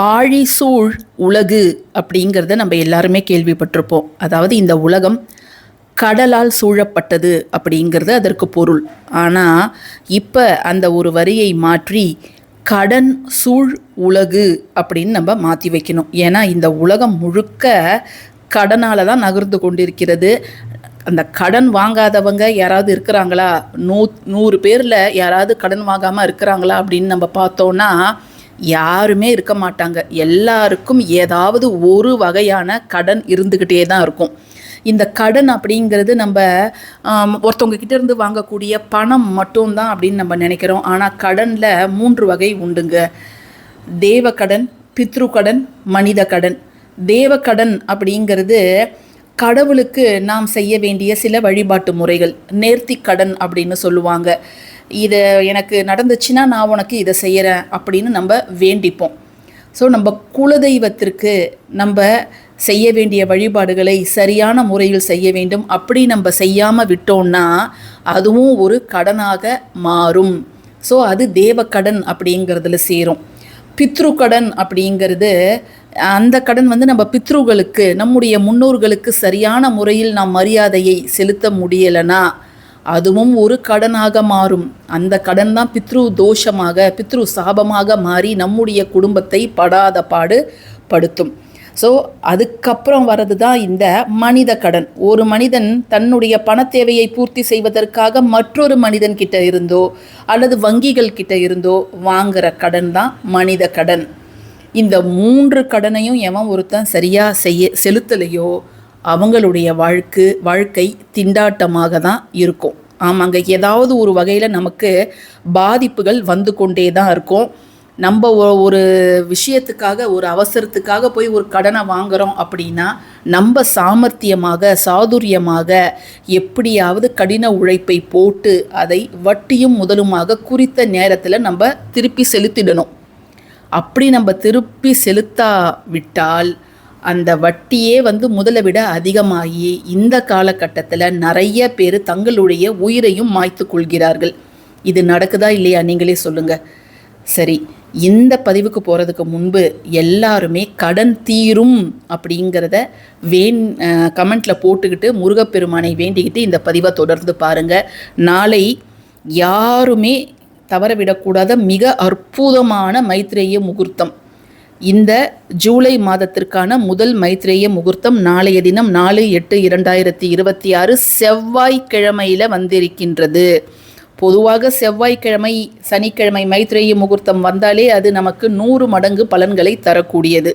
ஆழிசூழ் உலகு அப்படிங்கிறத நம்ம எல்லாருமே கேள்விப்பட்டிருப்போம். அதாவது இந்த உலகம் கடலால் சூழப்பட்டது அப்படிங்கிறது அதற்கு பொருள். ஆனால் இப்போ அந்த ஒரு வரியை மாற்றி கடன் சூழ் உலகு அப்படின்னு நம்ம மாற்றி வைக்கணும். ஏன்னா இந்த உலகம் முழுக்க கடனால் தான் நகர்ந்து கொண்டிருக்கிறது. அந்த கடன் வாங்காதவங்க யாராவது இருக்கிறாங்களா? 100 பேரில் யாராவது கடன் வாங்காமல் இருக்கிறாங்களா அப்படின்னு நம்ம பார்த்தோன்னா யாருமே இருக்க மாட்டாங்க. எல்லாருக்கும் ஏதாவது ஒரு வகையான கடன் இருந்துக்கிட்டே தான் இருக்கும். இந்த கடன் அப்படிங்கிறது நம்ம ஒருத்தவங்க கிட்ட இருந்து வாங்கக்கூடிய பணம் மட்டும்தான் அப்படின்னு நம்ம நினைக்கிறோம். ஆனால் கடனில் 3 வகை உண்டுங்க. தேவக்கடன், பித்ரு கடன், மனித கடன். தேவக்கடன் அப்படிங்கிறது கடவுளுக்கு நாம் செய்ய வேண்டிய சில வழிபாட்டு முறைகள். நேர்த்தி கடன் அப்படின்னு சொல்லுவாங்க. இதை எனக்கு நடந்துச்சுன்னா நான் உனக்கு இதை செய்கிறேன் அப்படின்னு நம்ம வேண்டிப்போம். ஸோ நம்ம குலதெய்வத்திற்கு நம்ம செய்ய வேண்டிய வழிபாடுகளை சரியான முறையில் செய்ய வேண்டும். அப்படி நம்ம செய்யாமல் விட்டோம்னா அதுவும் ஒரு கடனாக மாறும். ஸோ அது தேவக்கடன் அப்படிங்கிறதுல சேரும். பித்ரு கடன் அப்படிங்கிறது அந்த கடன் நம்ம பித்ருகளுக்கு, நம்முடைய முன்னோர்களுக்கு சரியான முறையில் நாம் மரியாதையை செலுத்த முடியலைன்னா அதுவும் ஒரு கடனாக மாறும். அந்த கடன் தான் பித்ரு தோஷமாக, பித்ரு சாபமாக மாறி நம்முடைய குடும்பத்தை படாத பாடு படுத்தும். ஸோ அதுக்கப்புறம் வர்றது தான் இந்த மனித கடன். ஒரு மனிதன் தன்னுடைய பண தேவையை பூர்த்தி செய்வதற்காக மற்றொரு மனிதன் கிட்ட இருந்தோ அல்லது வங்கிகள் கிட்ட இருந்தோ வாங்குகிற கடன் தான் மனித கடன். இந்த 3 கடனையும் எவன் ஒருத்தன் சரியாக செலுத்தலையோ அவங்களுடைய வாழ்க்கை திண்டாட்டமாக தான் இருக்கும். ஆமாங்க, ஏதாவது ஒரு வகையில் நமக்கு பாதிப்புகள் வந்து கொண்டே தான் இருக்கும். நம்ம ஒரு விஷயத்துக்காக, ஒரு அவசரத்துக்காக போய் ஒரு கடனை வாங்குகிறோம் அப்படின்னா நம்ம சாமர்த்தியமாக, சாதுரியமாக எப்படியாவது கடின உழைப்பை போட்டு அதை வட்டியும் முதலுமாக குறித்த நேரத்தில் நம்ம திருப்பி செலுத்திடணும். அப்படி நம்ம திருப்பி செலுத்தாவிட்டால் அந்த வட்டியே முதலை விட அதிகமாகி இந்த காலகட்டத்தில் நிறைய பேர் தங்களுடைய உயிரையும் மாய்த்து கொள்கிறார்கள். இது நடக்குதா இல்லையா நீங்களே சொல்லுங்கள். சரி, இந்த பதிவுக்கு போகிறதுக்கு முன்பு எல்லாருமே கடன் தீரும் அப்படிங்கிறத கமெண்ட்டில் போட்டுக்கிட்டு முருகப்பெருமானை வேண்டிக்கிட்டு இந்த பதிவை தொடர்ந்து பாருங்கள். நாளை யாருமே தவறவிடக்கூடாத மிக அற்புதமான மைத்ரேய முகூர்த்தம். இந்த ஜூலை மாதத்திற்கான முதல் மைத்ரேய முகூர்த்தம் நாளைய தினம் 4/8/2026 செவ்வாய்க்கிழமையில் வந்திருக்கின்றது. பொதுவாக செவ்வாய்க்கிழமை, சனிக்கிழமை மைத்ரேய முகூர்த்தம் வந்தாலே அது நமக்கு 100 மடங்கு பலன்களை தரக்கூடியது.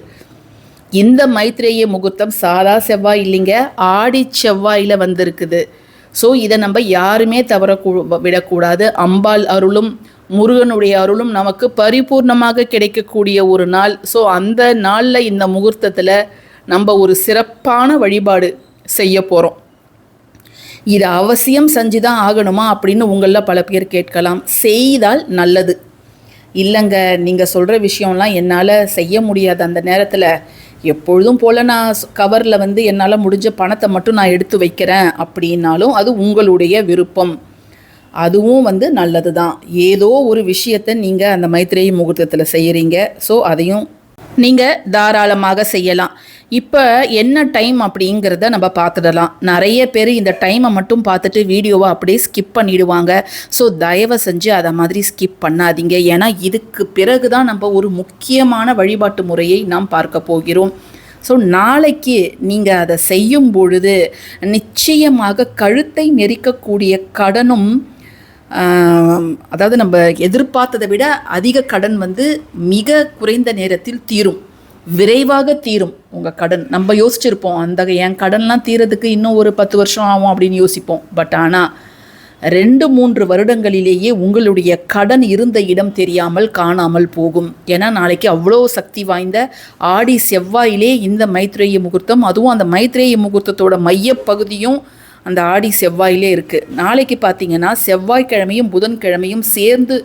இந்த மைத்ரேய முகூர்த்தம் சாதா செவ்வாய் இல்லைங்க, ஆடி செவ்வாயில் வந்திருக்குது. ஸோ இதை நம்ம யாருமே தவற விடக்கூடாது. அம்பாள் அருளும் முருகனுடைய அருளும் நமக்கு பரிபூர்ணமாக கிடைக்கக்கூடிய ஒரு நாள். ஸோ அந்த நாளில் இந்த முகூர்த்தத்தில் நம்ம ஒரு சிறப்பான வழிபாடு செய்ய போகிறோம். இதை அவசியம் செஞ்சு தான் ஆகணுமா அப்படின்னு உங்களில் பல பேர் கேட்கலாம். செய்தால் நல்லது. இல்லைங்க, நீங்கள் சொல்கிற விஷயம்லாம் என்னால் செய்ய முடியாது. அந்த நேரத்தில் எப்பொழுதும் போல் நான் கவரில் என்னால் முடிஞ்ச பணத்தை மட்டும் நான் எடுத்து வைக்கிறேன் அப்படின்னாலும் அது உங்களுடைய விருப்பம். அதுவும் நல்லது தான். ஏதோ ஒரு விஷயத்தை நீங்கள் அந்த மைத்ரேய முகூர்த்தத்தில் செய்கிறீங்க. ஸோ அதையும் நீங்கள் தாராளமாக செய்யலாம். இப்போ என்ன டைம் அப்படிங்கிறத நம்ம பார்த்துடலாம். நிறைய பேர் இந்த டைமை மட்டும் பார்த்துட்டு வீடியோவை அப்படியே ஸ்கிப் பண்ணிவிடுவாங்க. ஸோ தயவு செஞ்சு அதை மாதிரி ஸ்கிப் பண்ணாதீங்க. ஏன்னா இதுக்கு பிறகு தான் நம்ம ஒரு முக்கியமான வழிபாட்டு முறையை நாம் பார்க்க போகிறோம். ஸோ நாளைக்கு நீங்கள் அதை செய்யும் பொழுது நிச்சயமாக கழுத்தை நெரிக்கக்கூடிய கடனும், அதாவது நம்ம எதிர்பார்த்ததை விட அதிக கடன் மிக குறைந்த நேரத்தில் தீரும், விரைவாக தீரும் உங்கள் கடன். நம்ம யோசிச்சிருப்போம் என் கடன்லாம் தீரதுக்கு இன்னும் ஒரு 10 வருஷம் ஆகும் அப்படின்னு யோசிப்போம். பட் ஆனால் 2-3 வருடங்களிலேயே உங்களுடைய கடன் இருந்த இடம் தெரியாமல் காணாமல் போகும். ஏன்னா நாளைக்கு அவ்வளோ சக்தி வாய்ந்த ஆடி செவ்வாயிலே இந்த மைத்ரேய முகூர்த்தம். அதுவும் அந்த மைத்ரேய முகூர்த்தத்தோட மையப்பகுதியும் அந்த ஆடி செவ்வாயிலே இருக்குது. நாளைக்கு பார்த்தீங்கன்னா செவ்வாய்க்கிழமையும் புதன்கிழமையும் சேர்ந்து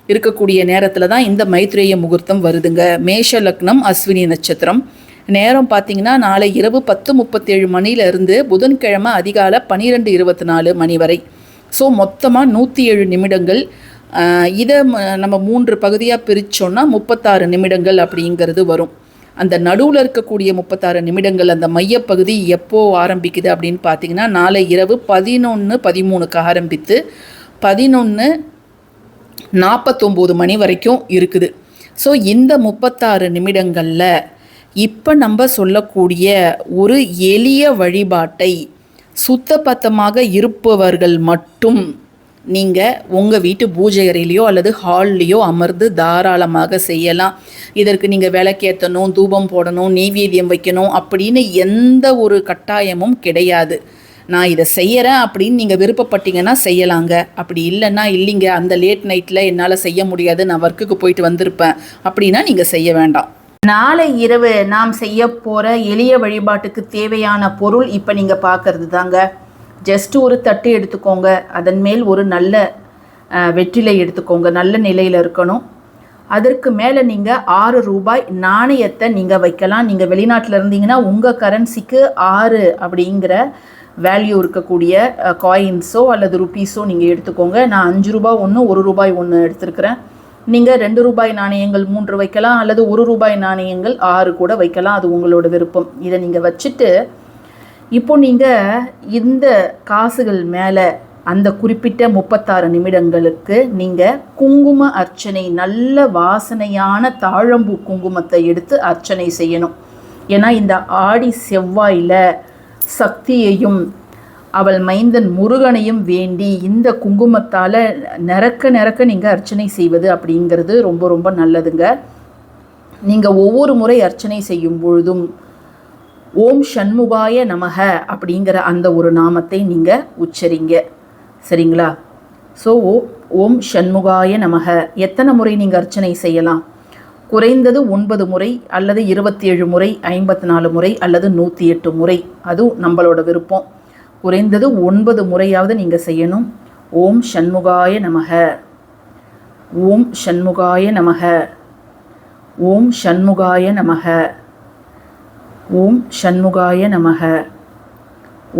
இருக்கக்கூடிய நேரத்தில் தான் இந்த மைத்ரேய முகூர்த்தம் வருதுங்க. மேஷ லக்னம், அஸ்வினி நட்சத்திரம். நேரம் பார்த்தீங்கன்னா நாளை இரவு 10:37 மணியிலிருந்து புதன்கிழமை அதிகாலை 12:24 மணி வரை. ஸோ மொத்தமாக 107 நிமிடங்கள் இதை நம்ம 3 பகுதியாக பிரித்தோன்னா 36 நிமிடங்கள் அப்படிங்கிறது வரும். அந்த நடுவில் இருக்கக்கூடிய 36 நிமிடங்கள் அந்த மையப்பகுதி எப்போ ஆரம்பிக்குது அப்படின்னு பார்த்தீங்கன்னா, நாளை இரவு 11:13க்கு ஆரம்பித்து 11:49 மணி வரைக்கும் இருக்குது. ஸோ இந்த 36 நிமிடங்களில் இப்போ நம்ம சொல்லக்கூடிய ஒரு எளிய வழிபாட்டை சுத்தபத்தமாக இருப்பவர்கள் மட்டும் நீங்கள் உங்கள் வீட்டு பூஜை அறையிலையோ அல்லது ஹால்லையோ அமர்ந்து தாராளமாக செய்யலாம். இதற்கு நீங்கள் விளக்கேற்றணும், தூபம் போடணும், நெய்வேத்தியம் வைக்கணும் அப்படின்னு எந்த ஒரு கட்டாயமும் கிடையாது. நான் இதை செய்கிறேன் அப்படின்னு நீங்கள் விருப்பப்பட்டீங்கன்னா செய்யலாங்க. அப்படி இல்லைன்னா இல்லைங்க, அந்த லேட் நைட்டில் என்னால் செய்ய முடியாது, நான் ஒர்க்குக்கு போயிட்டு வந்திருப்பேன் அப்படின்னா நீங்கள் செய்ய வேண்டாம். நாளை இரவு நாம் செய்ய போகிற எளிய வழிபாட்டுக்கு தேவையான பொருள் இப்போ நீங்கள் பார்க்கறது தாங்க. ஜஸ்ட் ஒரு தட்டு எடுத்துக்கோங்க, அதன் மேல் ஒரு நல்ல வெற்றிலை எடுத்துக்கோங்க, நல்ல நிலையில் இருக்கணும். அதற்கு மேலே நீங்கள் 6 ரூபாய் நாணயத்தை நீங்கள் வைக்கலாம். நீங்கள் வெளிநாட்டில் இருந்தீங்கன்னா உங்கள் கரன்சிக்கு 6 அப்படிங்கிற வேல்யூ இருக்கக்கூடிய காயின்ஸோ அல்லது ருப்பீஸோ நீங்கள் எடுத்துக்கோங்க. நான் 5 ரூபாய் ஒன்று, 1 ரூபாய் ஒன்று எடுத்துருக்கிறேன். நீங்கள் 2 ரூபாய் நாணயங்கள் 3 வைக்கலாம், அல்லது 1 ரூபாய் நாணயங்கள் 6 கூட வைக்கலாம், அது உங்களோட விருப்பம். இதை நீங்கள் வச்சுட்டு இப்போ நீங்கள் இந்த காசுகள் மேலே அந்த குறிப்பிட்ட 36 நிமிடங்களுக்கு நீங்கள் குங்கும அர்ச்சனை, நல்ல வாசனையான தாழம்பூ குங்குமத்தை எடுத்து அர்ச்சனை செய்யணும். ஏன்னா இந்த ஆடி செவ்வாயில் சக்தியையும் அவள் மைந்தன் முருகனையும் வேண்டி இந்த குங்குமத்தால் நிறக்க நீங்கள் அர்ச்சனை செய்வது அப்படிங்கிறது ரொம்ப ரொம்ப நல்லதுங்க. நீங்கள் ஒவ்வொரு முறை அர்ச்சனை செய்யும் பொழுதும் ஓம் ஷண்முகாய நமக அப்படிங்கிற அந்த ஒரு நாமத்தை நீங்கள் உச்சரிங்க, சரிங்களா? ஸோ ஓம் ஷண்முகாய நமக எத்தனை முறை நீங்கள் அர்ச்சனை செய்யலாம்? குறைந்தது 9 முறை அல்லது 27 முறை, 54 முறை அல்லது 108 முறை, அதுவும் நம்மளோட விருப்பம். குறைந்தது 9 முறையாவது நீங்கள் செய்யணும். ஓம் ஷண்முகாய நமக, ஓம் ஷண்முகாய நமக, ஓம் ஷண்முகாய நமக, ஓம் ஷண்முகாய நமக,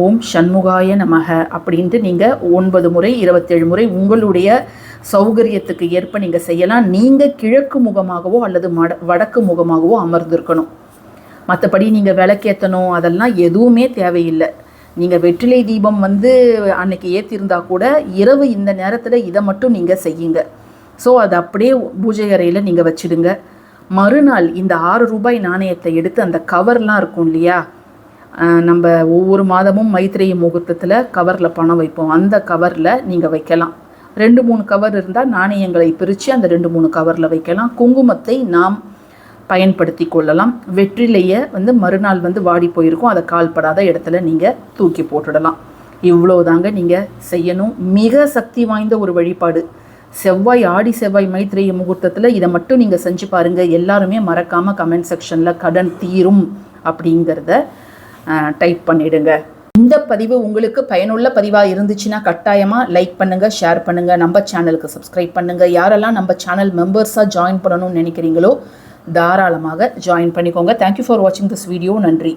ஓம் ஷண்முகாய நமக அப்படின்ட்டு நீங்கள் 9 முறை 27 முறை உங்களுடைய சௌகரியத்துக்கு ஏற்ப நீங்கள் செய்யலாம். நீங்கள் கிழக்கு முகமாகவோ அல்லது வடக்கு முகமாகவோ அமர்ந்திருக்கணும். மற்றபடி நீங்கள் விளக்கேற்றணும் அதெல்லாம் எதுவுமே தேவையில்லை. நீங்கள் வெற்றிலை தீபம் அன்னைக்கு ஏற்றிருந்தா கூட இரவு இந்த நேரத்தில் இதை மட்டும் நீங்கள் செய்யுங்க. ஸோ அது அப்படியே பூஜை அறையில் நீங்கள் வச்சுடுங்க. மறுநாள் இந்த 6 ரூபாய் நாணயத்தை எடுத்து அந்த கவர்லாம் இருக்கும் இல்லையா, நம்ம ஒவ்வொரு மாதமும் மைத்திரை முகூர்த்தத்தில் கவரில் பணம் வைப்போம், அந்த கவரில் நீங்கள் வைக்கலாம். 2-3 கவர் இருந்தால் நாணயங்களை பிரித்து அந்த 2-3 கவரில் வைக்கலாம். குங்குமத்தை நாம் பயன்படுத்தி கொள்ளலாம். வெற்றிலையை மறுநாள் வாடி போயிருக்கும், அதை கால்படாத இடத்துல நீங்கள் தூக்கி போட்டுடலாம். இவ்வளோதாங்க நீங்கள் செய்யணும். மிக சக்தி வாய்ந்த ஒரு வழிபாடு. ஆடி செவ்வாய் மைத்திரை முகூர்த்தத்தில் இதை மட்டும் நீங்கள் செஞ்சு பாருங்கள். எல்லாருமே மறக்காமல் கமெண்ட் செக்ஷனில் கடன் தீரும் அப்படிங்கிறத டைப் பண்ணிவிடுங்க. இந்த பதிவு உங்களுக்கு பயனுள்ள பதிவாக இருந்துச்சுன்னா கட்டாயமாக லைக் பண்ணுங்கள், ஷேர் பண்ணுங்கள், நம்ம சேனலுக்கு சப்ஸ்கிரைப் பண்ணுங்கள். யாரெல்லாம் நம்ம சேனல் மெம்பர்ஸாக ஜாயின் பண்ணணும்னு நினைக்கிறீங்களோ தாராளமாக ஜாயின் பண்ணிக்கோங்க. தேங்க்யூ ஃபார் வாட்சிங் திஸ் வீடியோ. நன்றி.